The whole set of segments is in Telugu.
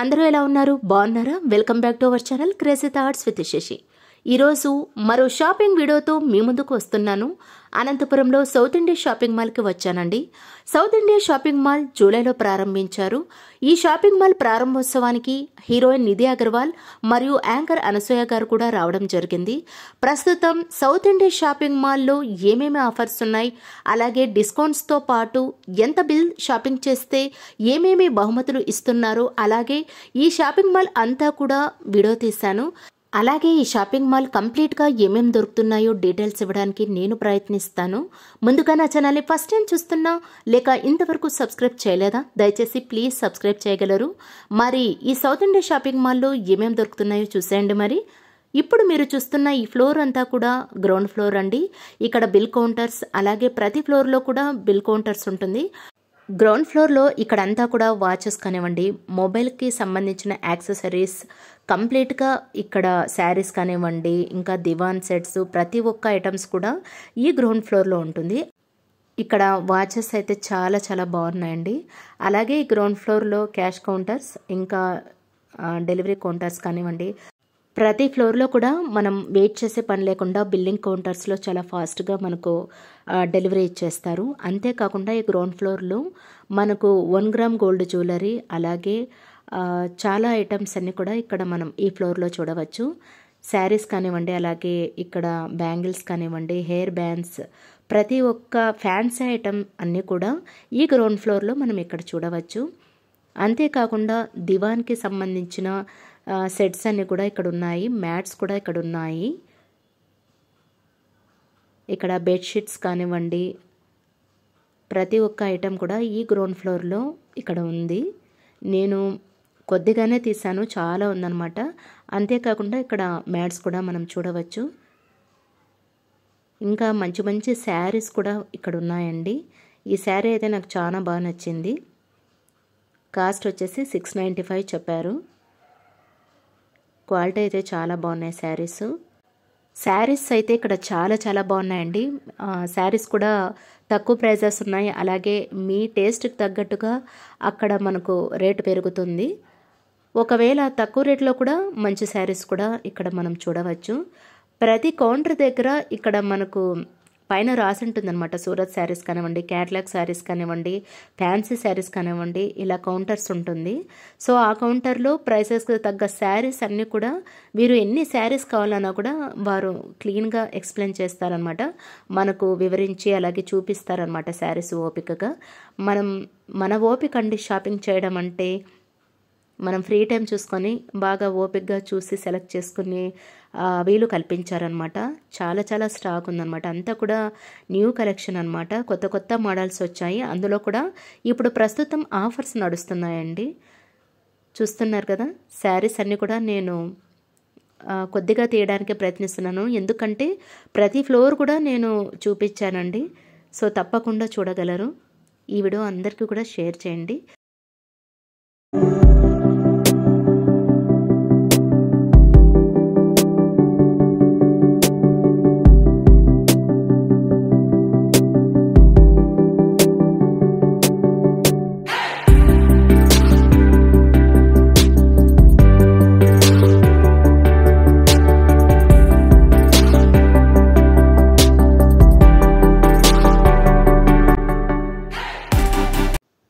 అందరూ ఎలా ఉన్నారు? బాగున్నారా? Welcome back to our channel crazy thoughts with Shashi. ఈరోజు మరో షాపింగ్ వీడియోతో మీ ముందుకు వస్తున్నాను. అనంతపురంలో సౌత్ ఇండియా షాపింగ్ మాల్కి వచ్చానండి. సౌత్ ఇండియా షాపింగ్ మాల్ జూలైలో ప్రారంభించారు. ఈ షాపింగ్ మాల్ ప్రారంభోత్సవానికి హీరోయిన్ నిధి అగర్వాల్ మరియు యాంకర్ అనసూయ గారు కూడా రావడం జరిగింది. ప్రస్తుతం సౌత్ ఇండియా షాపింగ్ మాల్లో ఏమేమి ఆఫర్స్ ఉన్నాయి, అలాగే డిస్కౌంట్స్తో పాటు ఎంత బిల్ షాపింగ్ చేస్తే ఏమేమి బహుమతులు ఇస్తున్నారు, అలాగే ఈ షాపింగ్ మాల్ అంతా కూడా వీడియో తీశాను. అలాగే ఈ షాపింగ్ మాల్ కంప్లీట్గా ఏమేమి దొరుకుతున్నాయో డీటెయిల్స్ ఇవ్వడానికి నేను ప్రయత్నిస్తాను. ముందుగా నా ఛానల్ని ఫస్ట్ టైం చూస్తున్నా లేక ఇంతవరకు సబ్స్క్రైబ్ చేయలేదా? దయచేసి ప్లీజ్ సబ్స్క్రైబ్ చేయగలరు. మరి ఈ సౌత్ ఇండియా షాపింగ్ మాల్లో ఏమేమి దొరుకుతున్నాయో చూసేయండి. మరి ఇప్పుడు మీరు చూస్తున్న ఈ ఫ్లోర్ అంతా కూడా గ్రౌండ్ ఫ్లోర్ అండి. ఇక్కడ బిల్ కౌంటర్స్, అలాగే ప్రతి ఫ్లోర్లో కూడా బిల్ కౌంటర్స్ ఉంటుంది. గ్రౌండ్ ఫ్లోర్లో ఇక్కడంతా కూడా వాచెస్ కానివ్వండి, మొబైల్కి సంబంధించిన యాక్సెసరీస్ కంప్లీట్గా, ఇక్కడ శారీస్ కానివ్వండి, ఇంకా దివాన్ సెట్స్, ప్రతి ఒక్క ఐటమ్స్ కూడా ఈ గ్రౌండ్ ఫ్లోర్లో ఉంటుంది. ఇక్కడ వాచెస్ అయితే చాలా చాలా బాగున్నాయండి. అలాగే ఈ గ్రౌండ్ ఫ్లోర్లో క్యాష్ కౌంటర్స్, ఇంకా డెలివరీ కౌంటర్స్ కానివ్వండి, ప్రతి ఫ్లోర్లో కూడా మనం వెయిట్ చేసే పని లేకుండా బిల్లింగ్ కౌంటర్స్లో చాలా ఫాస్ట్గా మనకు డెలివరీ ఇచ్చేస్తారు. అంతేకాకుండా ఈ గ్రౌండ్ ఫ్లోర్లో మనకు 1 గ్రామ్ గోల్డ్ జ్యువెలరీ, అలాగే చాలా ఐటమ్స్ అన్నీ కూడా ఇక్కడ మనం ఈ ఫ్లోర్లో చూడవచ్చు. శారీస్ కానివ్వండి, అలాగే ఇక్కడ బ్యాంగిల్స్ కానివ్వండి, హెయిర్ బ్యాండ్స్, ప్రతి ఒక్క ఫ్యాన్సీ ఐటమ్ అన్నీ కూడా ఈ గ్రౌండ్ ఫ్లోర్లో మనం ఇక్కడ చూడవచ్చు. అంతేకాకుండా దివాన్కి సంబంధించిన సెట్స్ అన్నీ కూడా ఇక్కడ ఉన్నాయి. మ్యాట్స్ కూడా ఇక్కడ ఉన్నాయి. ఇక్కడ బెడ్షీట్స్ కానివ్వండి, ప్రతి ఒక్క ఐటెం కూడా ఈ గ్రౌండ్ ఫ్లోర్లో ఇక్కడ ఉంది. నేను కొద్దిగానే తీసాను, చాలా ఉందన్నమాట. అంతేకాకుండా ఇక్కడ మ్యాట్స్ కూడా మనం చూడవచ్చు. ఇంకా మంచి మంచి శారీస్ కూడా ఇక్కడ ఉన్నాయండి. ఈ శారీ అయితే నాకు చాలా బాగా నచ్చింది. కాస్ట్ వచ్చేసి 695 చెప్పారు. క్వాలిటీ అయితే చాలా బాగున్నాయి శారీస్ అయితే ఇక్కడ చాలా చాలా బాగున్నాయండి. శారీస్ కూడా తక్కువ ప్రైజెస్ ఉన్నాయి. అలాగే మీ టేస్ట్కి తగ్గట్టుగా అక్కడ మనకు రేటు పెరుగుతుంది. ఒకవేళ తక్కువ రేట్లో కూడా మంచి శారీస్ కూడా ఇక్కడ మనం చూడవచ్చు. ప్రతి కౌంటర్ దగ్గర ఇక్కడ మనకు పైన రాసి ఉంటుందన్నమాట. సూరత్ శారీస్ కానివ్వండి, క్యాట్లాగ్ శారీస్ కానివ్వండి, ఫ్యాన్సీ శారీస్ కానివ్వండి, ఇలా కౌంటర్స్ ఉంటుంది. సో ఆ కౌంటర్లో ప్రైసెస్కి తగ్గ శారీస్ అన్నీ కూడా మీరు ఎన్ని శారీస్ కావాలన్నా కూడా వారు క్లీన్గా ఎక్స్ప్లెయిన్ చేస్తారనమాట. మనకు వివరించి అలాగే చూపిస్తారనమాట శారీస్ ఓపికగా. మన ఓపిక అండి షాపింగ్ చేయడం అంటే. మనం ఫ్రీ టైం చూసుకొని బాగా ఓపికగా చూసి సెలెక్ట్ చేసుకుని వీలు కల్పించారనమాట. చాలా చాలా స్టాక్ ఉందన్నమాట. అంతా కూడా న్యూ కలెక్షన్ అనమాట. కొత్త కొత్త మోడల్స్ వచ్చాయి. అందులో కూడా ఇప్పుడు ప్రస్తుతం ఆఫర్స్ నడుస్తున్నాయండి. చూస్తున్నారు కదా, శారీస్ అన్నీ కూడా నేను కొద్దిగా తీయడానికి ప్రయత్నిస్తున్నాను. ఎందుకంటే ప్రతి ఫ్లోర్ కూడా నేను చూపించానండి. సో తప్పకుండా చూడగలరు. ఈ వీడియో అందరికీ కూడా షేర్ చేయండి.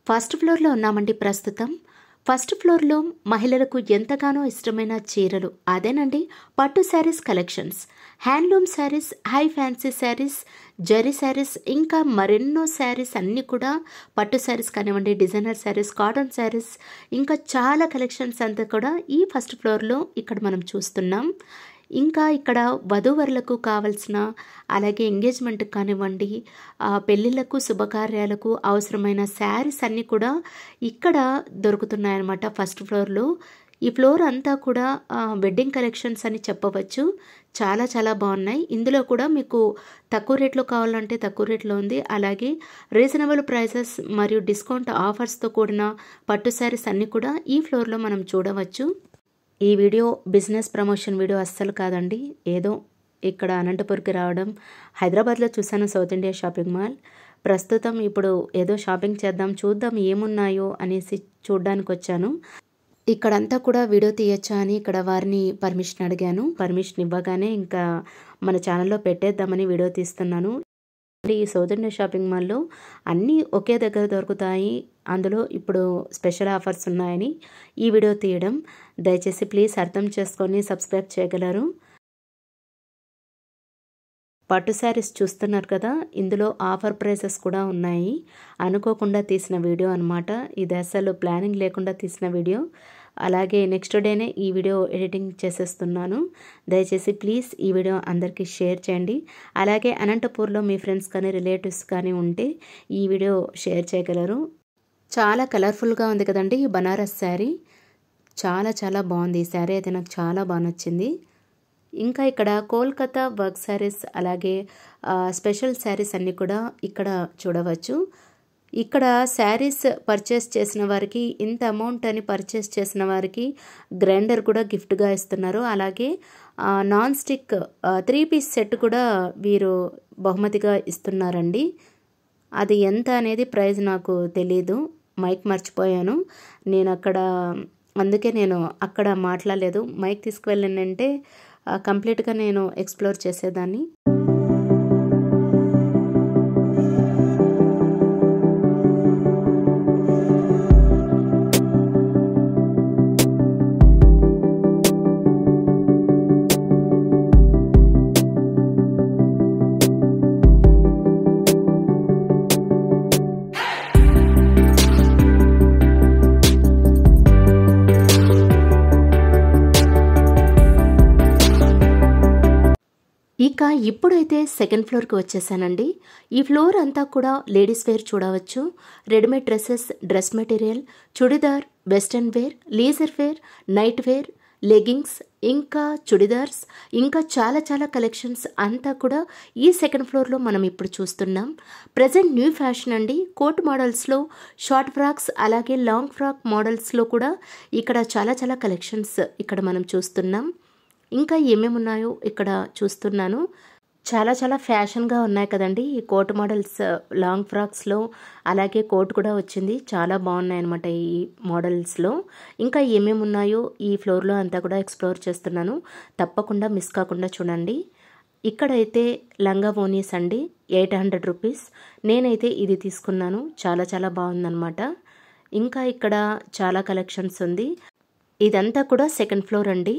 ఫస్ట్ ఫ్లోర్లో ఉన్నామండి ప్రస్తుతం. ఫస్ట్ ఫ్లోర్లో మహిళలకు ఎంతగానో ఇష్టమైన చీరలు, అదేనండి పట్టు saris collections, handloom saris, high fancy saris, zari saris, ఇంకా మరెన్నో శారీస్ అన్నీ కూడా పట్టు శారీస్ కానివ్వండి, డిజైనర్ శారీస్, కాటన్ శారీస్, ఇంకా చాలా కలెక్షన్స్ అంతా కూడా ఈ ఫస్ట్ ఫ్లోర్లో ఇక్కడ మనం చూస్తున్నాం. ఇంకా ఇక్కడ వధూవరులకు కావాల్సిన, అలాగే ఎంగేజ్మెంట్కి కానివ్వండి, పెళ్ళిళ్ళకు శుభకార్యాలకు అవసరమైన శారీస్ అన్నీ కూడా ఇక్కడ దొరుకుతున్నాయన్నమాట ఫస్ట్ ఫ్లోర్లో. ఈ ఫ్లోర్ అంతా కూడా వెడ్డింగ్ కలెక్షన్స్ అని చెప్పవచ్చు. చాలా చాలా బాగున్నాయి. ఇందులో కూడా మీకు తక్కువ రేట్లో కావాలంటే తక్కువ రేట్లో ఉంది. అలాగే రీజనబుల్ ప్రైసెస్ మరియు డిస్కౌంట్ ఆఫర్స్తో కూడిన పట్టు శారీస్ అన్నీ కూడా ఈ ఫ్లోర్లో మనం చూడవచ్చు. ఈ వీడియో బిజినెస్ ప్రమోషన్ వీడియో అస్సలు కాదండి. ఏదో ఇక్కడ అనంతపూర్కి రావడం, హైదరాబాద్లో చూశాను సౌత్ ఇండియా షాపింగ్ మాల్. ప్రస్తుతం ఇప్పుడు ఏదో షాపింగ్ చేద్దాం, చూద్దాం ఏమున్నాయో అనేసి చూడ్డానికి వచ్చాను. ఇక్కడంతా కూడా వీడియో తీయొచ్చా అని ఇక్కడ వారిని పర్మిషన్ అడిగాను. పర్మిషన్ ఇవ్వగానే ఇంకా మన ఛానల్లో పెట్టేద్దామని వీడియో తీస్తున్నాను. ఈ సౌత్ ఇండియా షాపింగ్ మాల్లో అన్నీ ఒకే దగ్గర దొరుకుతాయి. అందులో ఇప్పుడు స్పెషల్ ఆఫర్స్ ఉన్నాయని ఈ వీడియో తీయడం. దయచేసి ప్లీజ్ అర్థం చేసుకొని సబ్స్క్రైబ్ చేయగలరు. పట్టు శారీస్ చూస్తున్నారు కదా, ఇందులో ఆఫర్ ప్రైసెస్ కూడా ఉన్నాయి. అనుకోకుండా తీసిన వీడియో అనమాట. ఇది అసలు ప్లానింగ్ లేకుండా తీసిన వీడియో. అలాగే నెక్స్ట్ డేనే ఈ వీడియో ఎడిటింగ్ చేసేస్తున్నాను. దయచేసి ప్లీజ్ ఈ వీడియో అందరికీ షేర్ చేయండి. అలాగే అనంతపూర్లో మీ ఫ్రెండ్స్ కానీ రిలేటివ్స్ కానీ ఉంటే ఈ వీడియో షేర్ చేయగలరు. చాలా కలర్ఫుల్గా ఉంది కదండి ఈ బనారస్ శారీ. చాలా చాలా బాగుంది. ఈ శారీ అయితే నాకు చాలా బాగా నచ్చింది. ఇంకా ఇక్కడ కోల్కతా వర్క్ శారీస్ అలాగే స్పెషల్ శారీస్ అన్నీ కూడా ఇక్కడ చూడవచ్చు. ఇక్కడ శారీస్ పర్చేస్ చేసిన వారికి ఇంత అమౌంట్ అని పర్చేస్ చేసిన వారికి గ్రైండర్ కూడా గిఫ్ట్గా ఇస్తున్నారు. అలాగే నాన్ స్టిక్ 3 పీస్ సెట్ కూడా వీరు బహుమతిగా ఇస్తున్నారండి. అది ఎంత అనేది ప్రైస్ నాకు తెలీదు, మైక్ మర్చిపోయాను నేను అక్కడ, అందుకే నేను అక్కడ మాట్లాడలేదు. మైక్ తీసుకువెళ్ళానంటే కంప్లీట్గా నేను ఎక్స్ప్లోర్ చేసేదాన్ని. ఇక ఇప్పుడైతే సెకండ్ ఫ్లోర్కి వచ్చేసానండి. ఈ ఫ్లోర్ అంతా కూడా లేడీస్ వేర్ చూడవచ్చు. Readymade dresses, dress material, churidar, western wear, leisure wear, night wear, leggings, ఇంకా చుడిదార్స్, ఇంకా చాలా చాలా కలెక్షన్స్ అంతా కూడా ఈ సెకండ్ ఫ్లోర్లో మనం ఇప్పుడు చూస్తున్నాం. ప్రజెంట్ న్యూ ఫ్యాషన్ అండి. కోట్ మోడల్స్లో, షార్ట్ ఫ్రాక్స్ అలాగే లాంగ్ ఫ్రాక్ మోడల్స్లో కూడా ఇక్కడ చాలా చాలా కలెక్షన్స్ ఇక్కడ మనం చూస్తున్నాం. ఇంకా ఏమేమి ఉన్నాయో ఇక్కడ చూస్తున్నాను. చాలా చాలా ఫ్యాషన్గా ఉన్నాయి కదండి ఈ కోట్ మోడల్స్. లాంగ్ ఫ్రాక్స్లో అలాగే కోట్ కూడా వచ్చింది. చాలా బాగున్నాయి అనమాట ఈ మోడల్స్లో. ఇంకా ఏమేమి ఉన్నాయో ఈ ఫ్లోర్లో అంతా కూడా ఎక్స్ప్లోర్ చేస్తున్నాను. తప్పకుండా మిస్ కాకుండా చూడండి. ఇక్కడైతే లంగా ఓనీస్ అండి, 800 రూపీస్. నేనైతే ఇది తీసుకున్నాను. చాలా చాలా బాగుందన్నమాట. ఇంకా ఇక్కడ చాలా కలెక్షన్స్ ఉంది. ఇదంతా కూడా సెకండ్ ఫ్లోర్ అండి.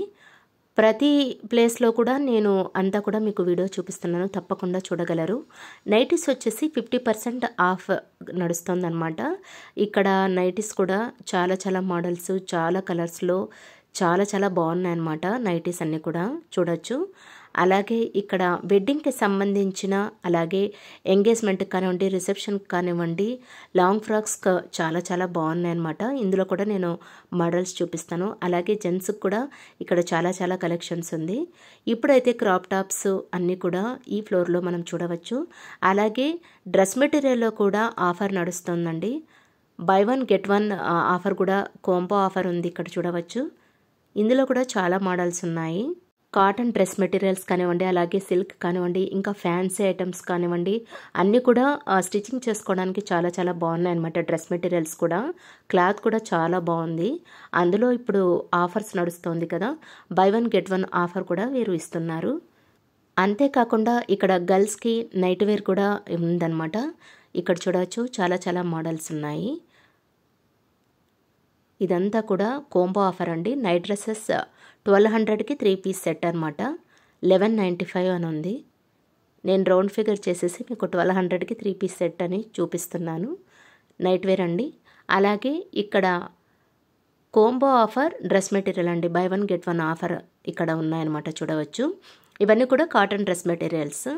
ప్రతి ప్లేస్లో కూడా నేను అంతా కూడా మీకు వీడియో చూపిస్తున్నాను, తప్పకుండా చూడగలరు. నైటీస్ వచ్చేసి 50% ఆఫ్ నడుస్తుందన్నమాట. ఇక్కడ నైటీస్ కూడా చాలా చాలా మోడల్స్, చాలా కలర్స్లో చాలా చాలా బాగున్నాయన్నమాట. నైటీస్ అన్నీ కూడా చూడొచ్చు. అలాగే ఇక్కడ వెడ్డింగ్కి సంబంధించిన అలాగే ఎంగేజ్మెంట్కి కానివ్వండి, రిసెప్షన్కి కానివ్వండి, లాంగ్ ఫ్రాక్స్ చాలా చాలా బాగున్నాయన్నమాట. ఇందులో కూడా నేను మోడల్స్ చూపిస్తాను. అలాగే జెంట్స్కి కూడా ఇక్కడ చాలా చాలా కలెక్షన్స్ ఉంది. ఇప్పుడైతే క్రాప్ టాప్స్ అన్నీ కూడా ఈ ఫ్లోర్లో మనం చూడవచ్చు. అలాగే డ్రెస్ మెటీరియల్లో కూడా ఆఫర్ నడుస్తుందండి. బై 1 గెట్ 1 ఆఫర్ కూడా, కోంబో ఆఫర్ ఉంది ఇక్కడ చూడవచ్చు. ఇందులో కూడా చాలా మోడల్స్ ఉన్నాయి. కాటన్ డ్రెస్ మెటీరియల్స్ కానివ్వండి, అలాగే సిల్క్ కానివ్వండి, ఇంకా ఫ్యాన్సీ ఐటమ్స్ కానివ్వండి, అన్నీ కూడా స్టిచ్చింగ్ చేసుకోవడానికి చాలా చాలా బాగున్నాయి అనమాట. డ్రెస్ మెటీరియల్స్ కూడా, క్లాత్ కూడా చాలా బాగుంది. అందులో ఇప్పుడు ఆఫర్స్ నడుస్తుంది కదా, బై 1 గెట్ 1 ఆఫర్ కూడా వీరు ఇస్తున్నారు. అంతేకాకుండా ఇక్కడ గర్ల్స్కి నైట్ వేర్ కూడా ఉందన్నమాట. ఇక్కడ చూడవచ్చు చాలా చాలా మోడల్స్ ఉన్నాయి. ఇదంతా కూడా కోంబో ఆఫర్ అండి. నైట్ డ్రెస్సెస్ 1200కి 3 పీస్ సెట్ అనమాట. 1195 అని ఉంది. నేను రౌండ్ ఫిగర్ చేసేసి మీకు 1200కి 3 పీస్ సెట్ అని చూపిస్తున్నాను. నైట్ వేర్ అండి. అలాగే ఇక్కడ కోంబో ఆఫర్ డ్రెస్ మెటీరియల్ అండి. బై 1 గెట్ 1 ఆఫర్ ఇక్కడ ఉన్నాయన్నమాట చూడవచ్చు. ఇవన్నీ కూడా కాటన్ డ్రెస్ మెటీరియల్స్.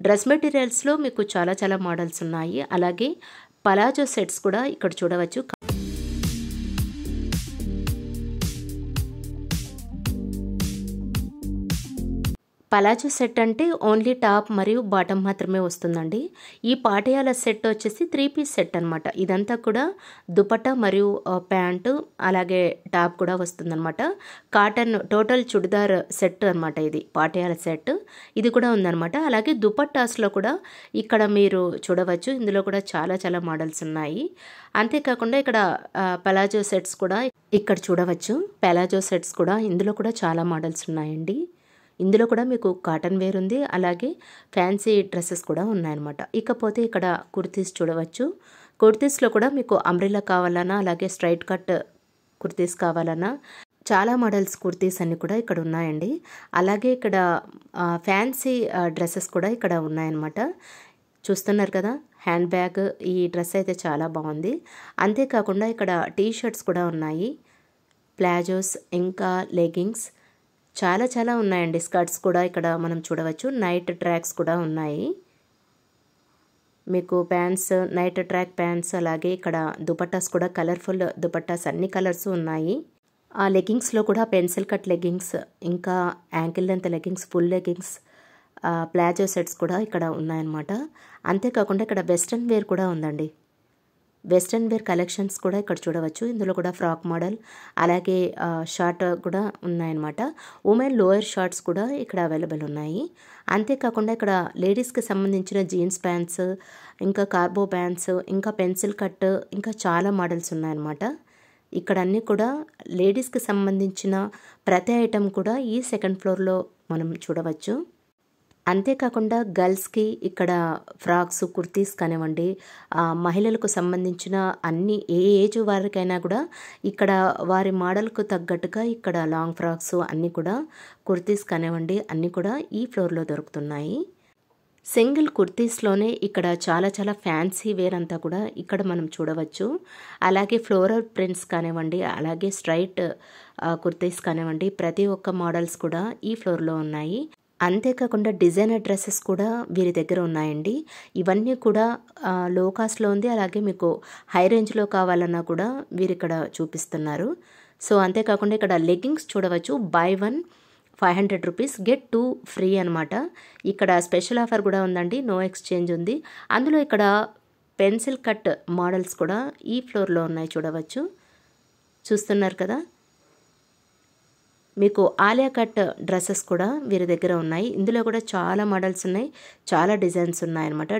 డ్రెస్ మెటీరియల్స్లో మీకు చాలా చాలా మోడల్స్ ఉన్నాయి. అలాగే పలాజో సెట్స్ కూడా ఇక్కడ చూడవచ్చు. పలాజో సెట్ అంటే ఓన్లీ టాప్ మరియు బాటమ్ మాత్రమే వస్తుందండి. ఈ పాటియాల సెట్ వచ్చేసి 3 పీస్ సెట్ అనమాట. ఇదంతా కూడా దుపట్టా మరియు ప్యాంటు అలాగే టాప్ కూడా వస్తుందన్నమాట. కాటన్ టోటల్ చుడిదార్ సెట్ అనమాట ఇది పాటియాల సెట్. ఇది కూడా ఉందన్నమాట. అలాగే దుపట్టాస్లో కూడా ఇక్కడ మీరు చూడవచ్చు. ఇందులో కూడా చాలా చాలా మోడల్స్ ఉన్నాయి. అంతేకాకుండా ఇక్కడ పలాజో సెట్స్ కూడా ఇక్కడ చూడవచ్చు పెలాజో సెట్స్ కూడా, ఇందులో కూడా చాలా మోడల్స్ ఉన్నాయండి. ఇందులో కూడా మీకు కాటన్ వేర్ ఉంది, అలాగే ఫ్యాన్సీ డ్రెస్సెస్ కూడా ఉన్నాయన్నమాట. ఇకపోతే ఇక్కడ కుర్తీస్ చూడవచ్చు. కుర్తీస్లో కూడా మీకు అంబ్రెల్లా కావాలన్నా, అలాగే స్ట్రైట్ కట్ కుర్తీస్ కావాలన్నా చాలా మోడల్స్ కుర్తీస్ అన్నీ కూడా ఇక్కడ ఉన్నాయండి. అలాగే ఇక్కడ ఫ్యాన్సీ డ్రెస్సెస్ కూడా ఇక్కడ ఉన్నాయన్నమాట. చూస్తున్నారు కదా, హ్యాండ్ బ్యాగ్, ఈ డ్రెస్ అయితే చాలా బాగుంది. అంతేకాకుండా ఇక్కడ టీ షర్ట్స్ కూడా ఉన్నాయి, ప్లాజోస్, ఇంకా లెగ్గింగ్స్ చాలా చాలా ఉన్నాయండి. స్కర్ట్స్ కూడా ఇక్కడ మనం చూడవచ్చు. నైట్ ట్రాక్స్ కూడా ఉన్నాయి, మీకు ప్యాంట్స్, నైట్ ట్రాక్ ప్యాంట్స్, అలాగే ఇక్కడ దుపట్టాస్ కూడా కలర్ఫుల్ దుపట్టాస్, అన్ని కలర్స్ ఉన్నాయి. ఆ లెగ్గింగ్స్లో కూడా పెన్సిల్ కట్ లెగ్గింగ్స్, ఇంకా ankle length leggings, full leggings, palazzo sets కూడా ఇక్కడ ఉన్నాయన్నమాట. అంతేకాకుండా ఇక్కడ వెస్ట్రన్ వేర్ కూడా ఉందండి. వెస్ట్రన్ వేర్ కలెక్షన్స్ కూడా ఇక్కడ చూడవచ్చు. ఇందులో కూడా ఫ్రాక్ మోడల్, అలాగే షార్ట్ కూడా ఉన్నాయన్నమాట. ఉమెన్ లోయర్ షార్ట్స్ కూడా ఇక్కడ అవైలబుల్ ఉన్నాయి. అంతేకాకుండా ఇక్కడ లేడీస్కి సంబంధించిన జీన్స్ ప్యాంట్స్, ఇంకా కార్బో ప్యాంట్స్, ఇంకా పెన్సిల్ కట్, ఇంకా చాలా మోడల్స్ ఉన్నాయన్నమాట. ఇక్కడ అన్నీ కూడా లేడీస్కి సంబంధించిన ప్రతి ఐటెం కూడా ఈ సెకండ్ ఫ్లోర్లో మనం చూడవచ్చు. అంతేకాకుండా గర్ల్స్కి ఇక్కడ ఫ్రాక్స్, కుర్తీస్ కానివ్వండి, మహిళలకు సంబంధించిన అన్ని ఏ ఏజ్ వారికైనా కూడా ఇక్కడ వారి మోడల్కు తగ్గట్టుగా ఇక్కడ లాంగ్ ఫ్రాక్స్ అన్నీ కూడా, కుర్తీస్ కానివ్వండి అన్నీ కూడా ఈ ఫ్లోర్లో దొరుకుతున్నాయి. సింగిల్ కుర్తీస్లోనే ఇక్కడ చాలా చాలా ఫ్యాన్సీ వేర్ అంతా కూడా ఇక్కడ మనం చూడవచ్చు. అలాగే ఫ్లోరల్ ప్రింట్స్ కానివ్వండి, అలాగే స్ట్రైట్ కుర్తీస్ కానివ్వండి, ప్రతి ఒక్క మోడల్స్ కూడా ఈ ఫ్లోర్లో ఉన్నాయి. అంతేకాకుండా డిజైనర్ డ్రెస్సెస్ కూడా వీరి దగ్గర ఉన్నాయండి. ఇవన్నీ కూడా లో కాస్ట్లో ఉంది, అలాగే మీకు హై రేంజ్లో కావాలన్నా కూడా వీరు ఇక్కడ చూపిస్తున్నారు. సో అంతేకాకుండా ఇక్కడ లెగ్గింగ్స్ చూడవచ్చు. బై 1 500 రూపీస్ గెట్ 2 ఫ్రీ అనమాట. ఇక్కడ స్పెషల్ ఆఫర్ కూడా ఉందండి, నో ఎక్స్చేంజ్ ఉంది. అందులో ఇక్కడ పెన్సిల్ కట్ మోడల్స్ కూడా ఈ ఫ్లోర్లో ఉన్నాయి, చూడవచ్చు. చూస్తున్నారు కదా, మీకు ఆలియా కట్ డ్రెస్సెస్ కూడా వీరి దగ్గర ఉన్నాయి. ఇందులో కూడా చాలా మోడల్స్ ఉన్నాయి, చాలా డిజైన్స్ ఉన్నాయన్నమాట.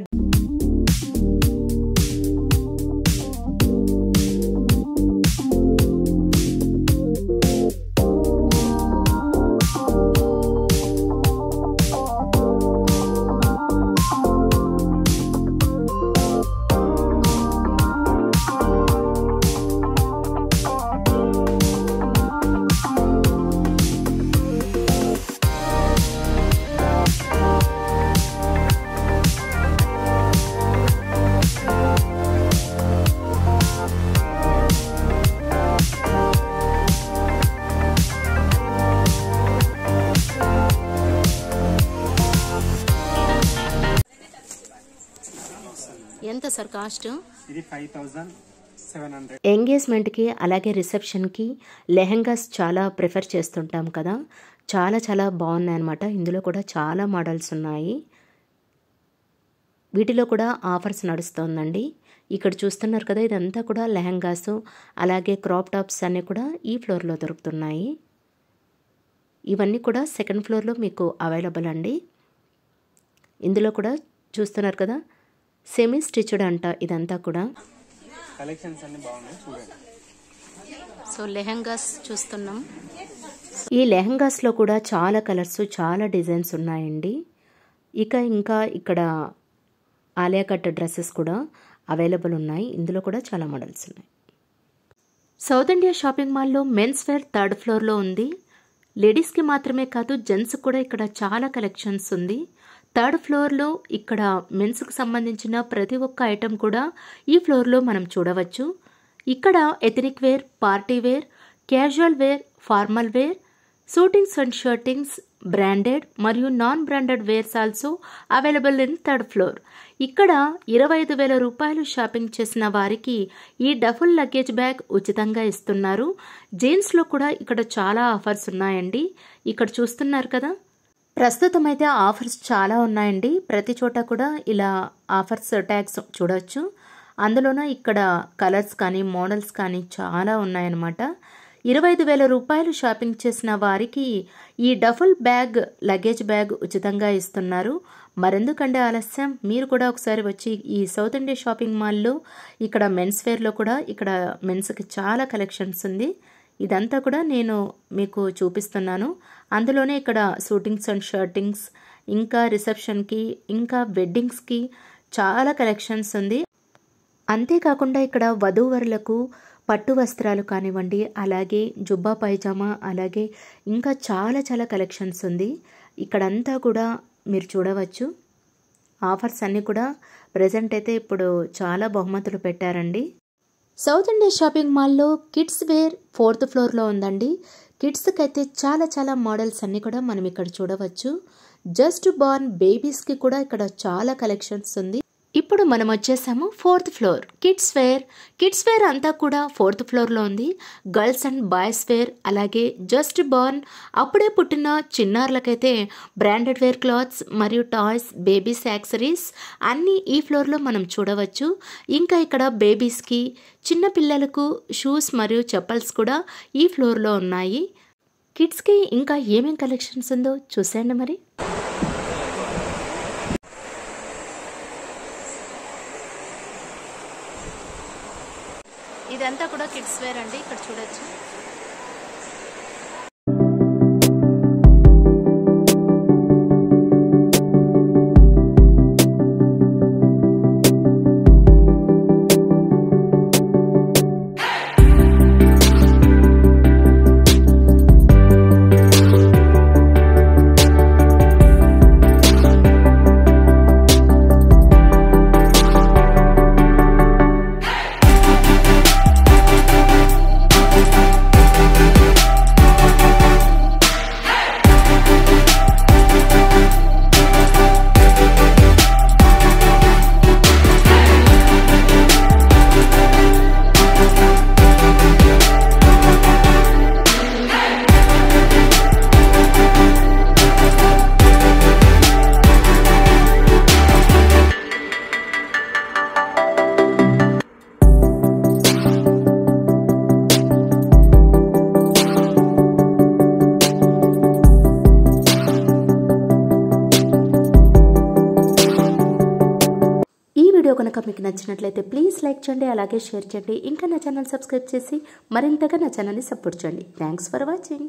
ఎంత సార్ కాస్ట్? ఇది 5700. ఎంగేజ్మెంట్కి అలాగే రిసెప్షన్కి లెహెంగాస్ చాలా ప్రిఫర్ చేస్తుంటాం కదా, చాలా చాలా బాగున్నాయి అనమాట. ఇందులో కూడా చాలా మోడల్స్ ఉన్నాయి, వీటిలో కూడా ఆఫర్స్ నడుస్తుందండి. ఇక్కడ చూస్తున్నారు కదా, ఇదంతా కూడా లెహెంగాస్, అలాగే క్రాప్ టాప్స్ అన్నీ కూడా ఈ ఫ్లోర్లో దొరుకుతున్నాయి. ఇవన్నీ కూడా సెకండ్ ఫ్లోర్లో మీకు అవైలబుల్ అండి. ఇందులో కూడా చూస్తున్నారు కదా, సెమీ స్టిచ్డ్ అంట ఇదంతా కూడా. కలెక్షన్స్ అన్ని బాగున్నాయి, చూడండి. సో లెహెంగాస్ చూస్తున్నాం. ఈ లెహెంగాస్లో కూడా చాలా కలర్స్, చాలా డిజైన్స్ ఉన్నాయండి. ఇంకా ఇక్కడ ఆలియా కట్ డ్రెస్సెస్ కూడా అవైలబుల్ ఉన్నాయి. ఇందులో కూడా చాలా మోడల్స్ ఉన్నాయి. సౌత్ ఇండియా షాపింగ్ మాల్లో మెన్స్ వేర్ థర్డ్ ఫ్లోర్లో ఉంది. లేడీస్కి మాత్రమే కాదు, జెంట్స్ కూడా ఇక్కడ చాలా కలెక్షన్స్ ఉంది. థర్డ్ ఫ్లోర్లో ఇక్కడ మెన్స్కి సంబంధించిన ప్రతి ఒక్క ఐటెం కూడా ఈ ఫ్లోర్లో మనం చూడవచ్చు. ఇక్కడ ethnic wear, party wear, casual wear, formal wear, suitings and shirtings, branded మరియు non branded wears also available in third floor. ఇక్కడ 25,000 రూపాయలు షాపింగ్ చేసిన వారికి ఈ డబుల్ లగేజ్ బ్యాగ్ ఉచితంగా ఇస్తున్నారు. జీన్స్లో కూడా ఇక్కడ చాలా ఆఫర్స్ ఉన్నాయండి. ఇక్కడ చూస్తున్నారు కదా, ప్రస్తుతం అయితే ఆఫర్స్ చాలా ఉన్నాయండి. ప్రతి చోట కూడా ఇలా ఆఫర్స్ ట్యాగ్స్ చూడవచ్చు. అందులోన ఇక్కడ కలర్స్ కానీ మోడల్స్ కానీ చాలా ఉన్నాయన్నమాట. 25,000 రూపాయలు షాపింగ్ చేసిన వారికి ఈ డబుల్ బ్యాగ్ లగేజ్ బ్యాగ్ ఉచితంగా ఇస్తున్నారు. మరెందుకంటే ఆలస్యం, మీరు కూడా ఒకసారి వచ్చి ఈ సౌత్ ఇండియా షాపింగ్ మాల్లో ఇక్కడ మెన్స్ వేర్లో కూడా ఇక్కడ మెన్స్కి చాలా కలెక్షన్స్ ఉంది. ఇదంతా కూడా నేను మీకు చూపిస్తున్నాను. అందులోనే ఇక్కడ షూటింగ్స్ అండ్ షర్టింగ్స్, ఇంకా రిసెప్షన్కి, ఇంకా వెడ్డింగ్స్కి చాలా కలెక్షన్స్ ఉంది. అంతేకాకుండా ఇక్కడ వధూవరులకు పట్టు వస్త్రాలు కానివ్వండి, అలాగే జుబ్బా పైజామా, అలాగే ఇంకా చాలా కలెక్షన్స్ ఉంది. ఇక్కడంతా కూడా మీరు చూడవచ్చు. ఆఫర్స్ అన్నీ కూడా ప్రజెంట్ అయితే ఇప్పుడు చాలా బహుమతులు పెట్టారండి. సౌత్ ఇండియా షాపింగ్ మాల్లో కిడ్స్ వేర్ 4th ఫ్లోర్లో ఉందండి. కిడ్స్కి అయితే చాలా మోడల్స్ అన్నీ కూడా మనం ఇక్కడ చూడవచ్చు. జస్ట్ బార్న్ బేబీస్కి కూడా ఇక్కడ చాలా కలెక్షన్స్ ఉంది. ఇప్పుడు మనం వచ్చేసాము 4th ఫ్లోర్ కిడ్స్ వేర్ అంతా కూడా 4th ఫ్లోర్లో ఉంది. గర్ల్స్ అండ్ బాయ్స్ వేర్, అలాగే జస్ట్ బార్న్ అప్పుడే పుట్టిన చిన్నారులకైతే బ్రాండెడ్ వేర్ క్లాత్స్ మరియు టాయ్స్, బేబీస్ యాక్సరీస్ అన్నీ ఈ ఫ్లోర్లో మనం చూడవచ్చు. ఇంకా ఇక్కడ బేబీస్కి, చిన్న పిల్లలకు షూస్ మరియు చెప్పల్స్ కూడా ఈ ఫ్లోర్లో ఉన్నాయి. కిడ్స్కి ఇంకా ఏమేం కలెక్షన్స్ ఉందో చూసేయండి మరి. ఇదంతా కూడా కిడ్స్ వేర్ అండి, ఇక్కడ చూడొచ్చు. వీడియో కనుక మీకు నచ్చినట్లయితే ప్లీజ్ లైక్ చేయండి, అలాగే షేర్ చేయండి. ఇంకా నా ఛానల్ సబ్స్క్రైబ్ చేసి మరింతగా నా ఛానల్ని సపోర్ట్ చేయండి. Thanks for watching.